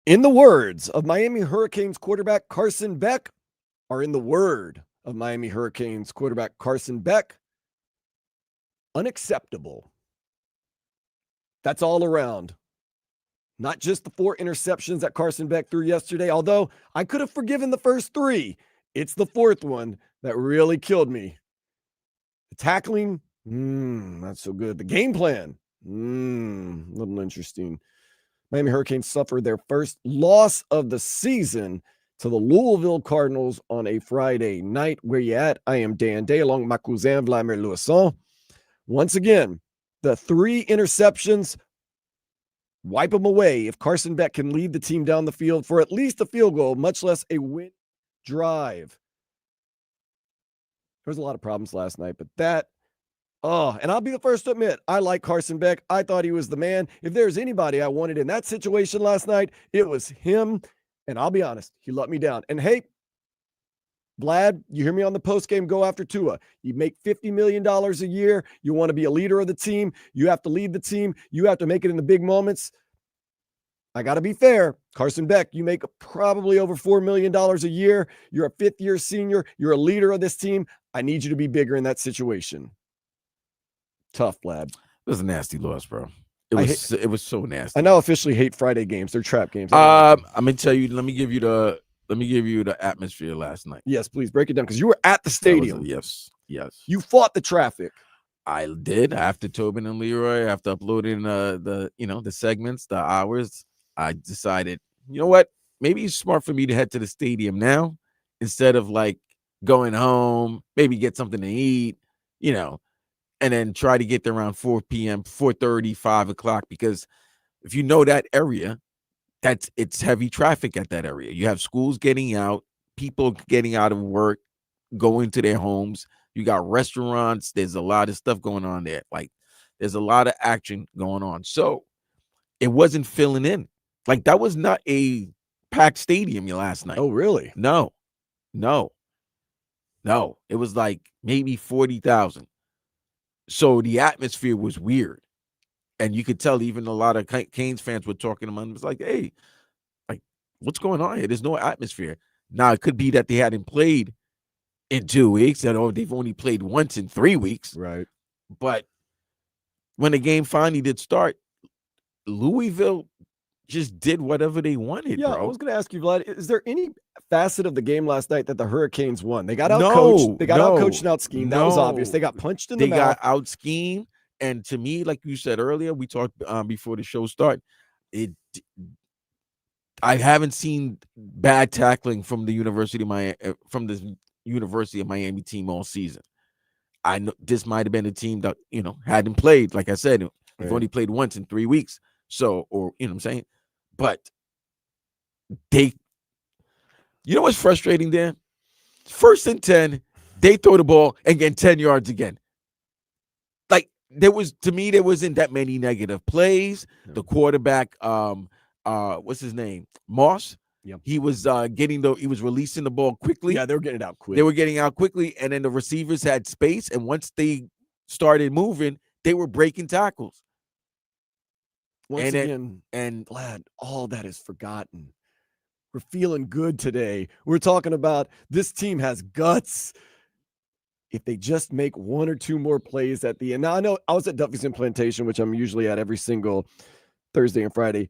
In the words of Miami Hurricanes quarterback Carson Beck, or in the word of Miami Hurricanes quarterback Carson Beck, unacceptable. That's all around. Not just the 4 interceptions that Carson Beck threw yesterday, although I could have forgiven the first 3. It's the 4th one that really killed me. The tackling, not so good. The game plan, a little interesting. Miami Hurricanes suffered their first loss of the season to the Louisville Cardinals on a Friday night. Where you at? I am Dan Day along with my cousin Vladimir Louison. Once again, the 3 interceptions, wipe them away if Carson Beck can lead the team down the field for at least a field goal, much less a win drive. There was a lot of problems last night, but and I'll be the first to admit, I like Carson Beck. I thought he was the man. If there's anybody I wanted in that situation last night, it was him. And I'll be honest, he let me down. And hey, Vlad, you hear me on the postgame go after Tua. You make $50 million a year. You want to be a leader of the team. You have to lead the team. You have to make it in the big moments. I got to be fair. Carson Beck, you make probably over $4 million a year. You're a 5th-year senior. You're a leader of this team. I need you to be bigger in that situation. Tough, Vlad. It was a nasty loss, bro. It was so nasty. I now officially hate Friday games. They're trap games. I'm gonna tell you. Let me give you the atmosphere last night. Yes, please break it down because you were at the stadium. Yes. You fought the traffic. I did. After Tobin and Leroy, after uploading the segments, the hours, I decided, you know what? Maybe it's smart for me to head to the stadium now instead of like going home, maybe get something to eat, and then try to get there around 4 p.m., 4:30, 5 o'clock, because if you know that area, it's heavy traffic at that area. You have schools getting out, people getting out of work, going to their homes. You got restaurants. There's a lot of stuff going on there. Like, there's a lot of action going on. So it wasn't filling in. Like, that was not a packed stadium last night. Oh, really? No. It was like maybe 40,000. So the atmosphere was weird. And you could tell even a lot of Canes fans were talking to them. It was like, hey, like, what's going on here? There's no atmosphere. Now, it could be that they hadn't played in 2 weeks, and they've only played once in 3 weeks. Right. But when the game finally did start, Louisville just did whatever they wanted, bro. I was going to ask you, Vlad, is there any facet of the game last night that the Hurricanes won? They got out-coached. They got out-coached and out-schemed. That was obvious. They got punched in the mouth. They got out-schemed. And to me, like you said earlier, we talked before the show started, I haven't seen bad tackling from the University of Miami team all season. I know this might have been a team that, hadn't played. Like I said, they've only played once in 3 weeks. So, or, what I'm saying? But what's frustrating, Dan? 1st and 10, they throw the ball and get 10 yards again. Like, there wasn't that many negative plays. Yeah. The quarterback, what's his name? Moss. Yeah. He was releasing the ball quickly. Yeah, they were getting it out quick. They were getting out quickly, and then the receivers had space, and once they started moving, they were breaking tackles. Once again, Vlad, all that is forgotten. We're feeling good today. We're talking about this team has guts. If they just make 1 or 2 more plays at the end. Now, I know I was at Duffy's Implantation, which I'm usually at every single Thursday and Friday.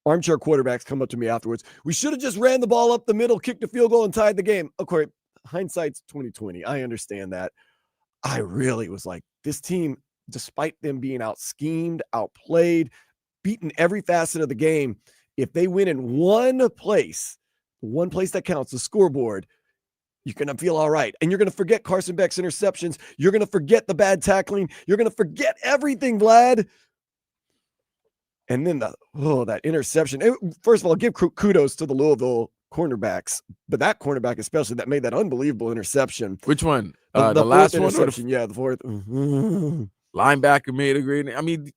Armchair quarterbacks come up to me afterwards. We should have just ran the ball up the middle, kicked a field goal, and tied the game. Of course, hindsight's 2020. I understand that. I really was like, this team, despite them being out-schemed, outplayed, beaten every facet of the game, if they win in one place that counts, the scoreboard, you're going to feel all right. And you're going to forget Carson Beck's interceptions. You're going to forget the bad tackling. You're going to forget everything, Vlad. And then that interception. First of all, give kudos to the Louisville cornerbacks, but that cornerback especially that made that unbelievable interception. Which one? The last one? The 4th. Linebacker made a great. I mean,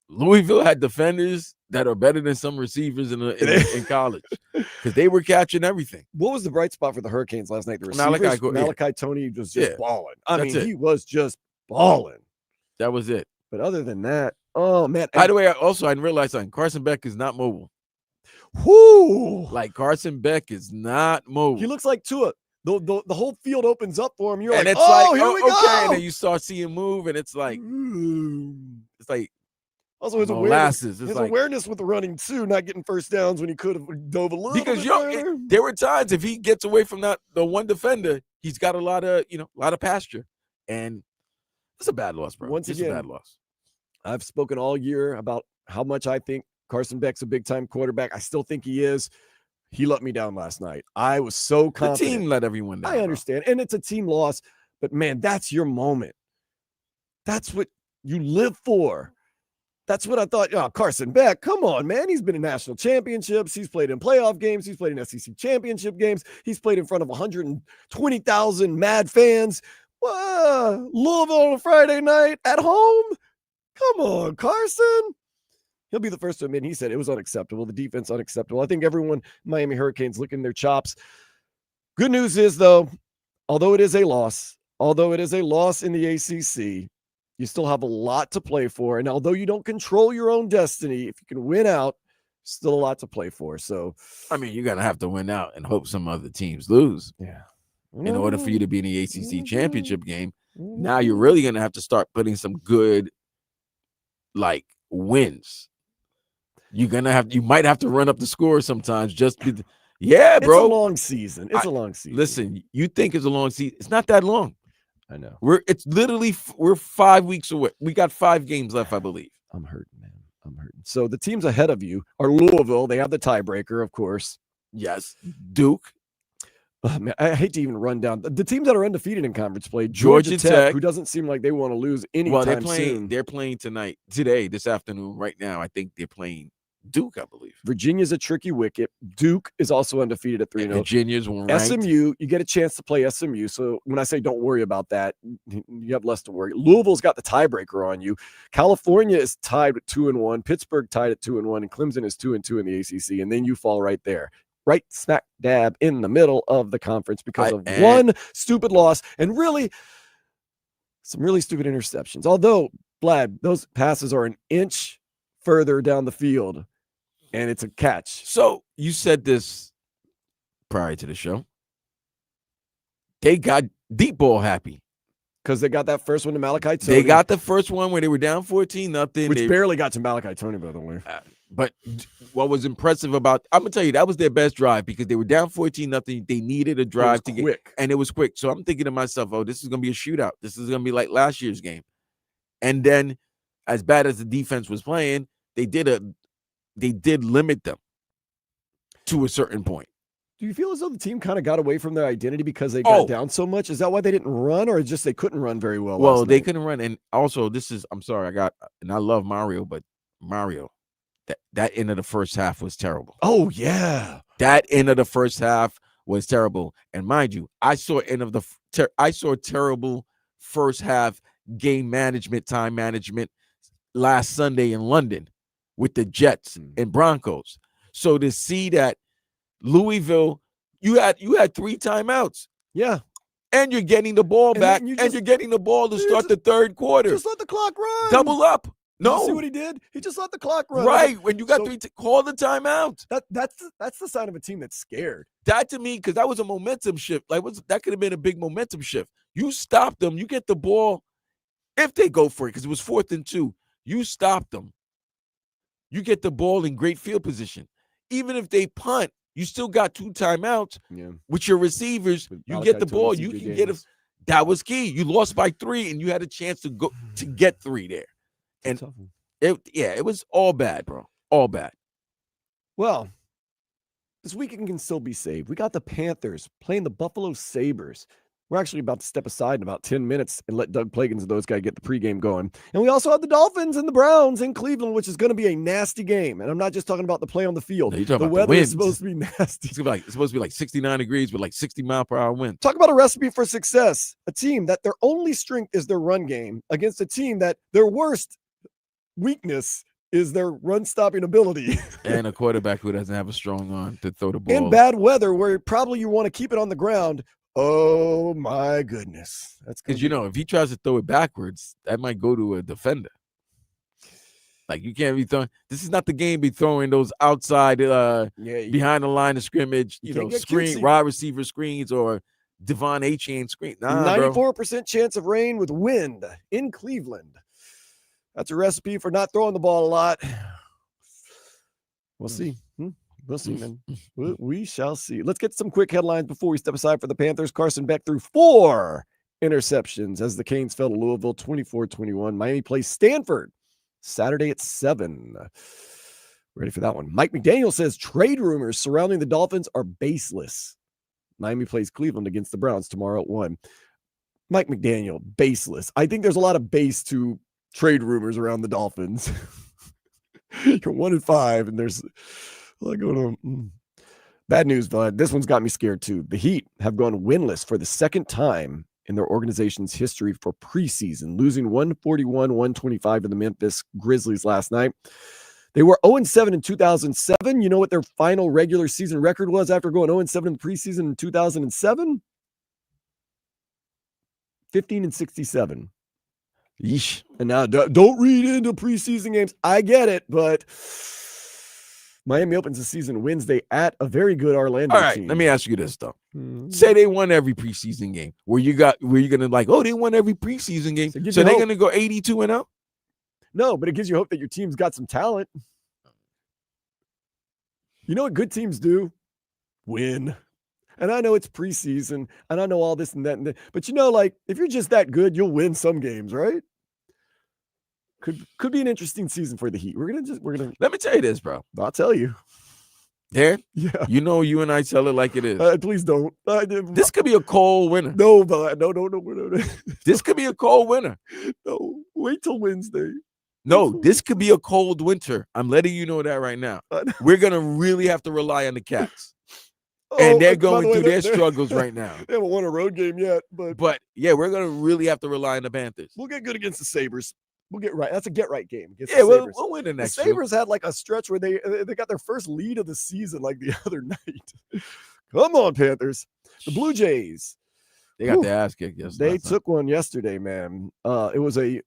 Louisville had defenders that are better than some receivers in college because they were catching everything. What was the bright spot for the Hurricanes last night? The receivers, Malachi Tony was just balling. He was just balling. That was it. But other than that, oh man. By the way, I didn't realize something. Carson Beck is not mobile. Whoo! Like Carson Beck is not moved. He looks like Tua. The whole field opens up for him. You're and like, it's like, here we okay. go. And then you start seeing move, and it's like also his molasses. His awareness with the running too, not getting first downs when he could have dove a little bit further. There were times if he gets away from the one defender, he's got a lot of pasture, and it's a bad loss, bro. Once again, a bad loss. I've spoken all year about how much I think Carson Beck's a big time quarterback. I still think he is. He let me down last night. I was so confident. The team let everyone down. I understand, and it's a team loss, but man, that's your moment. That's what you live for. That's what I thought. Oh, Carson Beck, come on, man. He's been in national championships. He's played in playoff games. He's played in SEC championship games. He's played in front of 120,000 mad fans. Louisville on a Friday night at home? Come on, Carson. He'll be the first to admit he said it was unacceptable. The defense unacceptable. I think everyone, Miami Hurricanes, licking their chops. Good news is, though, although it is a loss in the ACC, you still have a lot to play for. And although you don't control your own destiny, if you can win out, still a lot to play for. So, I mean, you're going to have to win out and hope some other teams lose. Yeah. In order for you to be in the ACC championship game, now you're really going to have to start putting some good, wins. You might have to run up the score sometimes just bro. It's a long season. Listen, you think it's a long season. It's not that long. I know. We're 5 weeks away. We got 5 games left, I believe. I'm hurting, man. I'm hurting. So the teams ahead of you are Louisville. They have the tiebreaker, of course. Yes. Duke. Oh, man, I hate to even run down the teams that are undefeated in conference play. Georgia Tech, who doesn't seem like they want to lose anytime soon. They're playing this afternoon, right now. I think they're playing Duke, I believe. Virginia's a tricky wicket. Duke is also undefeated at 3-0. Virginia's one ranked. SMU, you get a chance to play SMU. So when I say don't worry about that, you have less to worry. Louisville's got the tiebreaker on you. California is tied with 2-1. Pittsburgh tied at 2-1, and Clemson is 2-2 in the ACC. And then you fall right there, right smack dab in the middle of the conference because of one stupid loss and really some really stupid interceptions. Although, Vlad, those passes are an inch further down the field. And it's a catch. So you said this prior to the show. They got deep ball happy. Because they got that first one to Malachi Tony. They got the first one where they were down 14-0. Which barely got to Malachi Tony, by the way. But what was impressive I'm going to tell you, that was their best drive because they were down 14-0. They needed a drive to quick. And it was quick. So I'm thinking to myself, this is going to be a shootout. This is going to be like last year's game. And then, as bad as the defense was playing, they did limit them to a certain point. Do you feel as though the team kind of got away from their identity because they got down so much? Is that why they didn't run, or just they couldn't run very well? Well, they couldn't run. And also, I'm sorry, I love Mario, but Mario, that end of the first half was terrible. Oh, yeah. That end of the first half was terrible. And mind you, I saw terrible first half game management, time management last Sunday in London with the Jets and Broncos. So to see that Louisville, you had 3 timeouts. Yeah. And you're getting the ball back, and you're getting the ball to start the third quarter. Just let the clock run. Double up. No. Did you see what he did? He just let the clock run. Right. When you got call the timeout. That's the sign of a team that's scared. That to me, because that was a momentum shift. That could have been a big momentum shift. You stop them. You get the ball. If they go for it, because it was 4th and 2, you stop them. You get the ball in great field position. Even if they punt, you still got 2 timeouts with your receivers. You get the ball. You can get it. That was key. You lost by 3, and you had a chance to get 3 there. And it was all bad, bro. All bad. Well, this weekend can still be saved. We got the Panthers playing the Buffalo Sabres. We're actually about to step aside in about 10 minutes and let Doug Plagans and those guys get the pregame going. And we also have the Dolphins and the Browns in Cleveland, which is going to be a nasty game. And I'm not just talking about the play on the field. No, the weather is supposed to be nasty. It's supposed to be like 69 degrees with like 60-mile-per-hour wind. Talk about a recipe for success. A team that their only strength is their run game against a team that their worst weakness is their run-stopping ability. And a quarterback who doesn't have a strong arm to throw the ball. In bad weather where probably you want to keep it on the ground. Oh, my goodness. That's because, if he tries to throw it backwards, that might go to a defender. Like you can't be throwing. This is not the game. Be throwing those outside, behind the line of scrimmage. Screen wide receiver screens or Devon Achane screen. Nah, 94% chance of rain with wind in Cleveland. That's a recipe for not throwing the ball a lot. We'll see. We'll see, man. We shall see. Let's get some quick headlines before we step aside for the Panthers. Carson Beck threw 4 interceptions as the Canes fell to Louisville 24-21. Miami plays Stanford Saturday at 7. Ready for that one. Mike McDaniel says trade rumors surrounding the Dolphins are baseless. Miami plays Cleveland against the Browns tomorrow at 1. Mike McDaniel, baseless. I think there's a lot of base to trade rumors around the Dolphins. You're 1-5, and there's a lot going on. Bad news, bud. This one's got me scared too. The Heat have gone winless for the second time in their organization's history for preseason, losing 141-125 to the Memphis Grizzlies last night. They were 0-7 in 2007. You know what their final regular season record was after going 0-7 in the preseason in 2007? 15-67. Yeesh. And now don't read into preseason games. I get it, but Miami opens the season Wednesday at a very good Orlando team. All right, let me ask you this though. Say they won every preseason game. Were you gonna like, oh, they won every preseason game, so they're gonna go 82-0? No, but it gives you hope that your team's got some talent. You know what good teams do? Win. And I know it's preseason, and I know all this and that, but like if you're just that good, you'll win some games, right? Could be an interesting season for the Heat. We're gonna let me tell you this, bro. I'll tell you. There? Yeah. You and I tell it like it is. Please don't. This could be a cold winter. No. This could be a cold winter. No, wait till Wednesday. No, this could be a cold winter. I'm letting you know that right now. We're going to really have to rely on the Cats. And they're going through their struggles right now. They haven't won a road game yet. But yeah, we're going to really have to rely on the Panthers. We'll get good against the Sabres. We'll get right. That's a get-right game. Yeah, we'll win the next The Sabres had like a stretch where they got their first lead of the season like the other night. Come on, Panthers. The Blue Jays. They got their ass kicked yesterday. They took one yesterday, man. It was a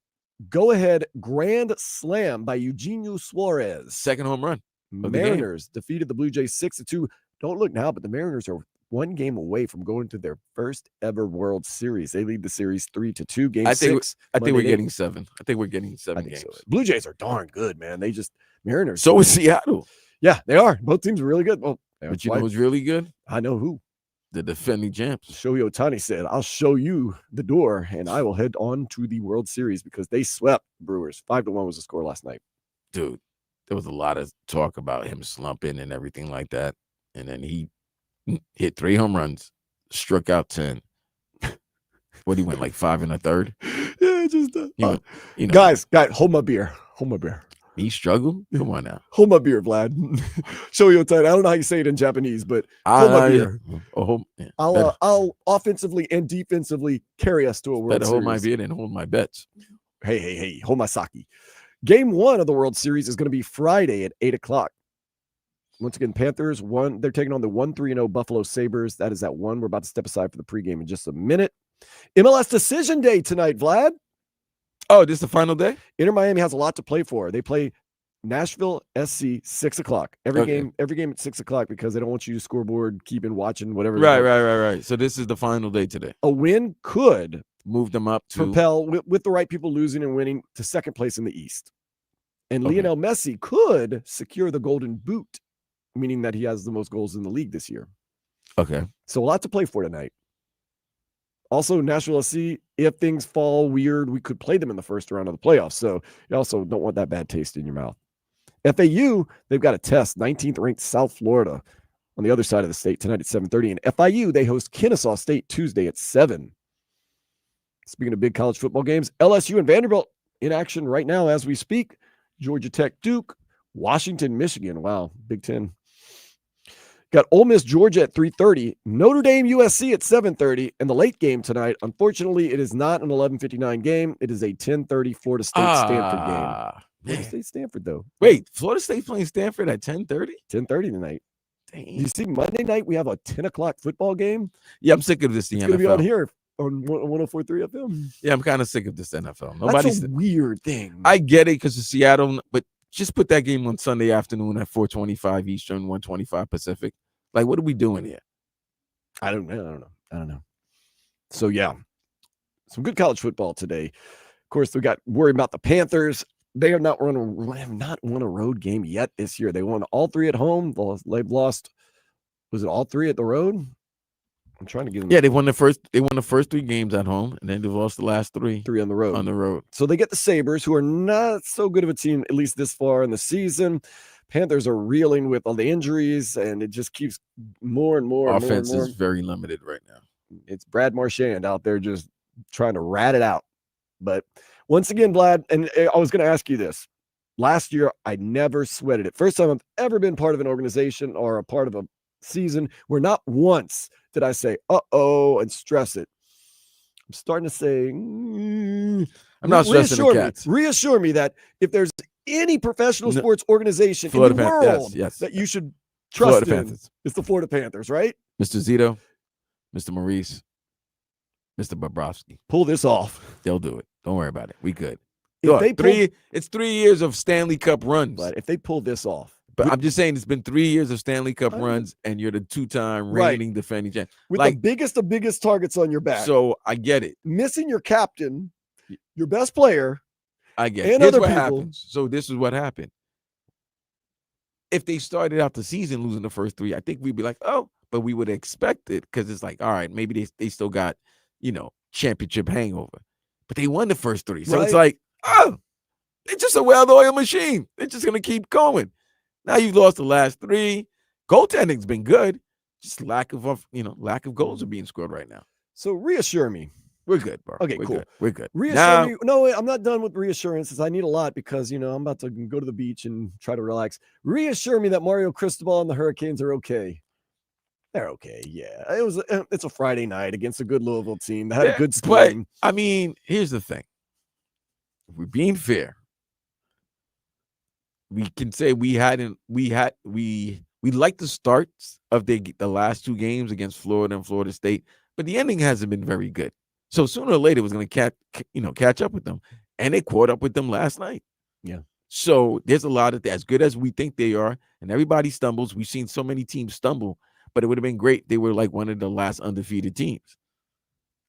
go-ahead grand slam by Eugenio Suarez. Second home run. Mariners defeated the Blue Jays 6-2. Don't look now, but the Mariners are one game away from going to their first ever World Series. They lead the series 3-2. Game 6. I think we're getting 7. I think we're getting 7 games. So. Blue Jays are darn good, man. They just Mariners. So is Seattle. Yeah, they are. Both teams are really good. Well, but you know who's really good? I know who. The defending champs. Shohei Ohtani said, "I'll show you the door, and I will head on to the World Series," because they swept Brewers. 5-1 was the score last night. Dude, there was a lot of talk about him slumping and everything like that, and then he hit 3 home runs, struck out 10. What, he went like 5 1/3? Yeah, just you know. Guys, hold my beer. He struggled? Come on now. Hold my beer, Vlad. Shohei Ohtani. I don't know how you say it in Japanese, but hold my beer. Yeah. I'll offensively and defensively carry us to a World Series. Better hold my beer than hold my bets. Hey, hold my sake. Game 1 of the World Series is going to be Friday at 8:00. Once again, Panthers won. They're taking on the 1-3-0 Buffalo Sabres. That is at 1. We're about to step aside for the pregame in just a minute. MLS Decision Day tonight, Vlad. Oh, this is the final day? Inter Miami has a lot to play for. They play Nashville SC 6:00. Every game at 6:00 because they don't want you to scoreboard, keeping watching, whatever. Right. So this is the final day today. A win could move them up to propel with the right people losing and winning to second place in the East. And Lionel Messi could secure the Golden Boot, meaning that he has the most goals in the league this year. Okay. So a lot to play for tonight. Also, Nashville SC, if things fall weird, we could play them in the first round of the playoffs. So you also don't want that bad taste in your mouth. FAU, they've got a test, 19th ranked South Florida on the other side of the state tonight at 7:30. And FIU, they host Kennesaw State Tuesday at 7. Speaking of big college football games, LSU and Vanderbilt in action right now as we speak. Georgia Tech, Duke, Washington, Michigan. Wow, Big Ten. Got Ole Miss, Georgia at 3:30, Notre Dame, USC at 7:30, and the late game tonight. Unfortunately, it is not an 11:59 game. It is a 10:30 Florida State Stanford game. Florida State Stanford though. Wait, Florida State playing Stanford at 10:30? 10:30 tonight. Dang. You see, Monday night we have a 10 o'clock football game. Yeah, I'm sick of this. It's going to be on here. on 104.3 FM. Yeah, I'm kind of sick of this NFL. That's a weird thing. I get it because of Seattle, but just put that game on Sunday afternoon at 4:25 Eastern, 1:25 Pacific. Like, what are we doing here? I don't know. So yeah, some good college football today. Of course, we got worried about the Panthers. They have not won a road game yet this year. They won all 3 at home. They've lost. Was it all 3 at the road? I'm trying to get them. Yeah, they won the first 3 games at home, and then they've lost the last 3 on the road. On the road. So they get the Sabres, who are not so good of a team, at least this far in the season. Panthers are reeling with all the injuries, and it just keeps more and more. Offense and more. is very limited right now. It's Brad Marchand out there just trying to rat it out. But once again, Vlad, and I was going to ask you this. Last year, I never sweated it. First time I've ever been part of an organization or a part of a season where not once did I say, uh-oh, and stress it. I'm starting to say, I'm not stressing the Cats. Reassure me that if there's any professional sports organization in the world that you should trust in, it's the Florida Panthers, right? Mr. Zito, Mr. Maurice, Mr. Bobrovsky. Pull this off. They'll do it. Don't worry about it. We good. It's 3 years of Stanley Cup runs. But if they pull this off. But I'm just saying it's been 3 years of Stanley Cup runs, and you're the 2-time reigning defending champ. With the biggest of biggest targets on your back. So I get it. Missing your captain, your best player. I get it. And Here's other what people. happens. So this is what happened. If they started out the season losing the first 3, I think we'd be like, oh, but we would expect it because it's like, all right, maybe they still got, championship hangover. But they won the first 3. So it's like, oh, it's just a well-oiled machine. They're just going to keep going. Now you've lost the last 3. Goaltending's been good. Just lack of goals are being scored right now. So reassure me. We're good, bro. Okay, cool. We're good. Reassure me. No, wait, I'm not done with reassurances. I need a lot because, I'm about to go to the beach and try to relax. Reassure me that Mario Cristobal and the Hurricanes are okay. They're okay, yeah. It's a Friday night against a good Louisville team that had a good spring. But, here's the thing. If we're being fair, we can say we like the starts of the last 2 games against Florida and Florida State, but the ending hasn't been very good. So sooner or later it was going to catch up with them, and they caught up with them last night. Yeah. So there's a lot of that. As good as we think they are, and everybody stumbles. We've seen so many teams stumble, but it would have been great. They were like one of the last undefeated teams.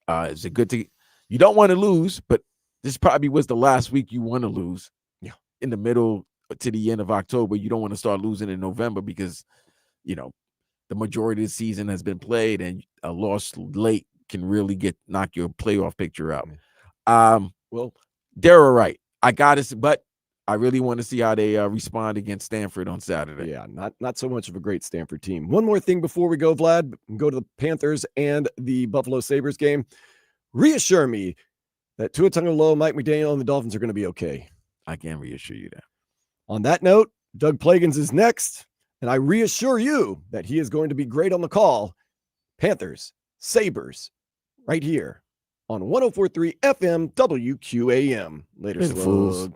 It's a good thing. You don't want to lose, but this probably was the last week you want to lose. Yeah. In the middle to the end of October, you don't want to start losing in November because, the majority of the season has been played, and a loss late can really knock your playoff picture out. Well, they're all right. I got it, but I really want to see how they respond against Stanford on Saturday. Yeah, not so much of a great Stanford team. One more thing before we go, Vlad, go to the Panthers and the Buffalo Sabres game. Reassure me that Tua Tagovailoa, Mike McDaniel, and the Dolphins are going to be okay. I can reassure you that. On that note, Doug Plagans is next, and I reassure you that he is going to be great on the call. Panthers, Sabres, right here on 104.3 FM WQAM. Later, Fools.